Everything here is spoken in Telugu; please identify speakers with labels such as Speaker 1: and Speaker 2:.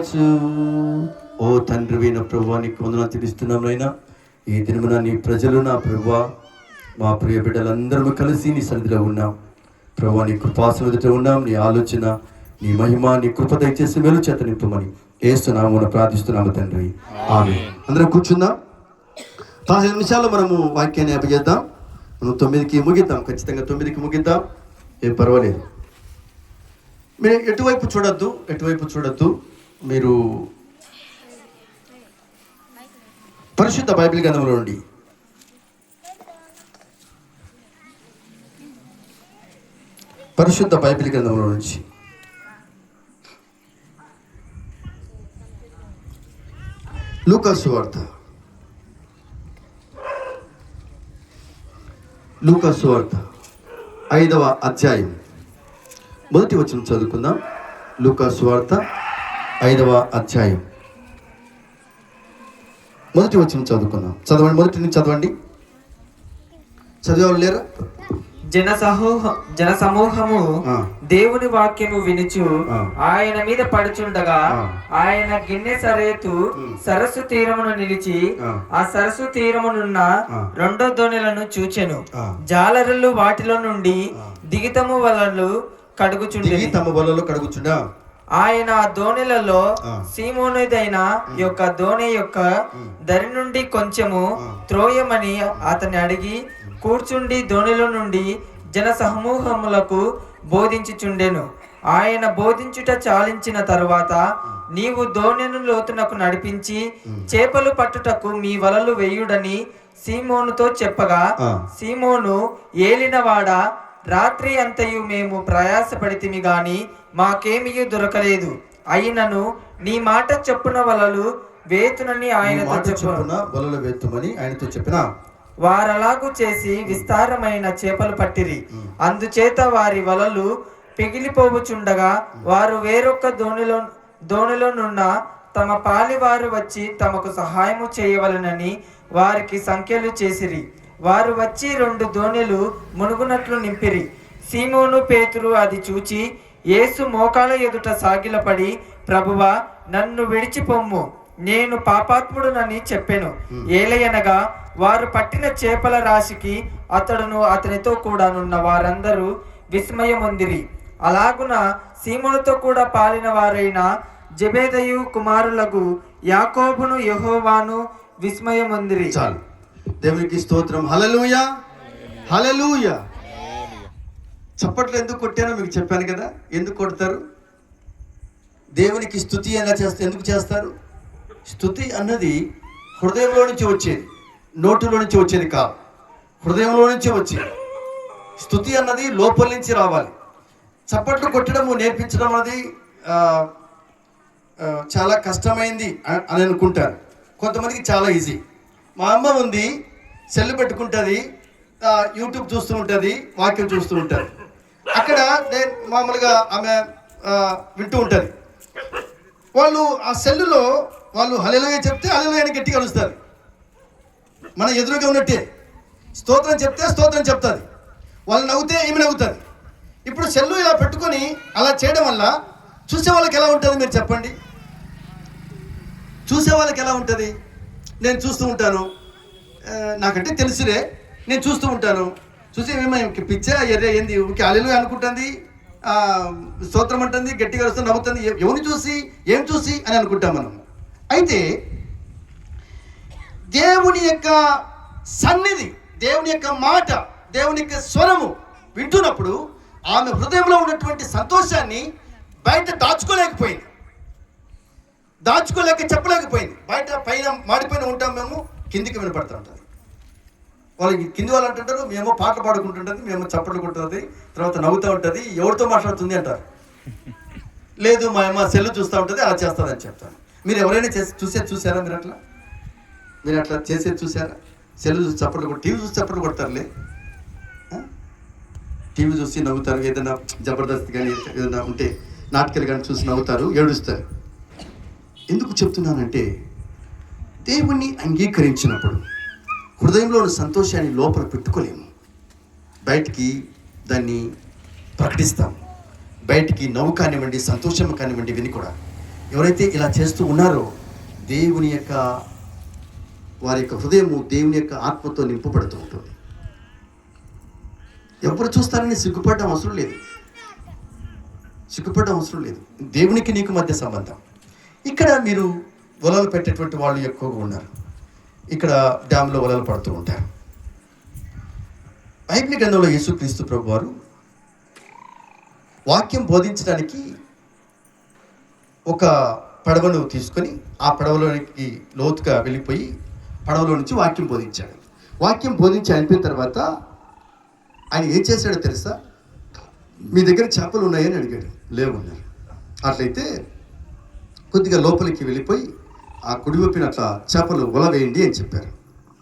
Speaker 1: రాజు. ఓ తండ్రి అయిన ప్రభువా, నీకు వందనాలు చెల్లిస్తున్నాం నాయనా. ఈ దినమున నీ ప్రజలు నా ప్రభువా, మా ప్రియ బిడ్డలందరూ కలిసి నీ సన్నిధిలో ఉన్నాం ప్రభువా. నీ కృపాసనం ఎదుట ఉన్నాం. నీ ఆలోచన, నీ మహిమ, నీ కృప దయచేసి మేలు చేత నింపమని యేసు నామమున ప్రార్థిస్తున్నాము తండ్రి, ఆమేన్. అందరం కూర్చుందాం. 15 నిమిషాలు మనము వాక్యాన్ని అప్పగిద్దాం. మనం 9కి ముగిద్దాం, ఖచ్చితంగా 9కి ముగిద్దాం, ఏం పర్వాలేదు. మీరు ఎటువైపు చూడొద్దు. మీరు పరిశుద్ధ బైబిల్ గ్రంథంలో నుండి నుంచి లూకా సువార్త 5వ అధ్యాయం మొదటి వచనం చదువుకుందాం. లూకా సువార్త 5వ అధ్యాయం మొదటి వచనం చదువుకుందాం. చదవండి, మొదటి నుంచి చదవండి. చదివేవాళ్ళు లేరా?
Speaker 2: జన సమూహము దేవుని వాక్యము వినుచు ఆయన మీద పడుచుండగా ఆయన గిన్నెసరేతు సరస్సు తీరమును నిలిచి ఆ సరస్సు తీరమునున్న 2 దోణెలను చూచెను. జాలరులు వాటిలో నుండి దిగితము వలలు కడుగుచుండెను. ఆయన ఆ దోణెలలో సీమోనుదైన యొక్క దోణి యొక్క దరి నుండి కొంచెము త్రోయమని అతన్ని అడిగి కూర్చుండి దోణిలో నుండి జన సమూహములకు బోధించుచుండెను. ఆయన బోధించుట చాలించిన తరువాత, నీవు దోణిను లోతునకు నడిపించి చేపలు పట్టుటకు మీ వలలు వేయుడని సీమోనుతో చెప్పగా, సీమోను, ఏలినవాడా, రాత్రి అంతయు మేము ప్రయాసపడితిమి గాని మాకేమీ దొరకలేదు. అయినను నీ మాట చెప్పున వలలు వేతునని ఆయనతో
Speaker 1: చెప్పిన
Speaker 2: వారలాగు చేసి విస్తారమైన చేపలు పట్టిరి. అందుచేత వారి వలలు పిగిలిపోవుచుండగా వారు వేరొక దోణిలోనున్న తమ పాలివారు వచ్చి తమకు సహాయము చేయవలెనని వారికి సంఖ్యలు చేసిరి. వారు వచ్చి 2 దోణెలు మునుగునట్లు నింపిరి. సీమోను పేతురు అది చూచి యేసు మోకాల ఎదుట సాగిలపడి, ప్రభువా, నన్ను విడిచిపొమ్ము, నేను పాపాత్ముడునని చెప్పెను. ఏలయనగా వారు పట్టిన చేపల రాశికి అతడును అతనితో కూడా నున్న వారందరూ విస్మయమొందిరి. అలాగున సీమోనుతో కూడా పాలిన వారైన జెబెదయి కుమారులకు యాకోబును యెహోవాను విస్మయమొందిరి.
Speaker 1: చాలు. దేవునికి స్తోత్రం. హల్లెలూయా, హల్లెలూయా. చప్పట్లు ఎందుకు కొట్టానో మీకు చెప్పాను కదా. ఎందుకు కొడతారు? దేవునికి స్తుతి ఎందుకు చేస్తారు? స్తుతి అన్నది హృదయంలో నుంచి వచ్చేది, నోటిలో నుంచి వచ్చేది కాదు, హృదయంలో నుంచి వచ్చేది. స్తుతి అన్నది లోపల నుంచి రావాలి. చప్పట్లు కొట్టడము నేర్పించడం అన్నది చాలా కష్టమైంది అని అనుకుంటారు. కొంతమందికి చాలా ఈజీ. మా అమ్మ ఉంది, సెల్ పెట్టుకుంటుంది, యూట్యూబ్ చూస్తూ ఉంటుంది, వాక్యం చూస్తూ ఉంటుంది. అక్కడ నేను మామూలుగా ఆమె వింటూ ఉంటుంది. వాళ్ళు ఆ సెల్లులో వాళ్ళు హల్లెలూయా చెప్తే హల్లెలూయా అని గట్టిగా అరుస్తారు. మన ఎదురుగా ఉన్నట్టే. స్తోత్రం చెప్తే స్తోత్రం చెప్తుంది. వాళ్ళు నవ్వుతే ఏమి నవ్వుతుంది. ఇప్పుడు సెల్లు ఇలా పెట్టుకొని అలా చేయడం వల్ల చూసే వాళ్ళకి ఎలా ఉంటుంది మీరు చెప్పండి? చూసే వాళ్ళకి ఎలా ఉంటుంది? నేను చూస్తూ ఉంటాను, నాకంటే తెలుసులే, నేను చూస్తూ ఉంటాను. చూసి ఏమో పిచ్చా ఎర్ర ఏంది, ఊరికి హల్లెలూయా అనుకుంటుంది, స్తోత్రం అంటుంది, గట్టిగా వస్తుంది, నవ్వుతుంది. ఎవరిని చూసి, ఏం చూసి అని అనుకుంటాం మనం. అయితే దేవుని యొక్క సన్నిధి, దేవుని యొక్క మాట, దేవుని యొక్క స్వరము వింటున్నప్పుడు ఆమె హృదయంలో ఉన్నటువంటి సంతోషాన్ని బయట చెప్పలేకపోయింది. బయట పైన మాడిపోయిన ఉంటాం మేము, కిందికి వినపడుతూ ఉంటుంది. వాళ్ళకి కింది వాళ్ళు అంటుంటారు, మేము పాటలు పాడుకుంటుంటుంది, మేము చప్పట్లు కొట్టుతుంది, తర్వాత నవ్వుతూ ఉంటుంది, ఎవరితో మాట్లాడుతుంది అంటారు. లేదు మా అమ్మ సెల్లు చూస్తూ ఉంటుంది, అలా చేస్తుందని చెప్తాను. మీరు ఎవరైనా చూసారా? మీరు అట్లా చేసేది చూసారా? సెల్లు చూసి చప్పట్లు కొట్టి, టీవీ చూసి చప్పట్లు కొడతారులే. టీవీ చూసి నవ్వుతారు, ఏదైనా జబర్దస్త్ కానీ ఏదైనా ఉంటే నాటకాలు కానీ చూసి నవ్వుతారు, ఏడుస్తారు. ఎందుకు చెప్తున్నానంటే, దేవుణ్ణి అంగీకరించినప్పుడు హృదయంలోని సంతోషాన్ని లోపల పెట్టుకోలేము. బయటికి దాన్ని ప్రకటిస్తాం. బయటికి నవ్వు కానివ్వండి, సంతోషం కానివ్వండి, విని కూడా. ఎవరైతే ఇలా చేస్తూ ఉన్నారో దేవుని యొక్క వారి యొక్క హృదయము దేవుని యొక్క ఆత్మతో నింపబడుతూ ఉంటుంది. ఎవరు చూస్తారని సిగ్గుపడడం అవసరం లేదు, సిగ్గుపడడం అవసరం లేదు. దేవునికి నీకు మధ్య సంబంధం. ఇక్కడ మీరు వలలు పెట్టేటువంటి వాళ్ళు ఎక్కువగా ఉన్నారు. ఇక్కడ డ్యామ్లో వలలు పడుతూ ఉంటారు. బైబిల్ గ్రంథంలో యేసుక్రీస్తు ప్రభు వారు వాక్యం బోధించడానికి ఒక పడవను తీసుకొని ఆ పడవలోనికి లోతుగా వెళ్ళిపోయి పడవలో నుంచి వాక్యం బోధించాడు. వాక్యం బోధించి అయిపోయిన తర్వాత ఆయన ఏం చేశాడో తెలుసా? మీ దగ్గర చేపలు ఉన్నాయని అడిగాడు. లేవన్నారు. అట్లయితే కొద్దిగా లోపలికి వెళ్ళిపోయి ఆ కుడివైపున అట్లా చేపలు వల వేయండి అని చెప్పారు.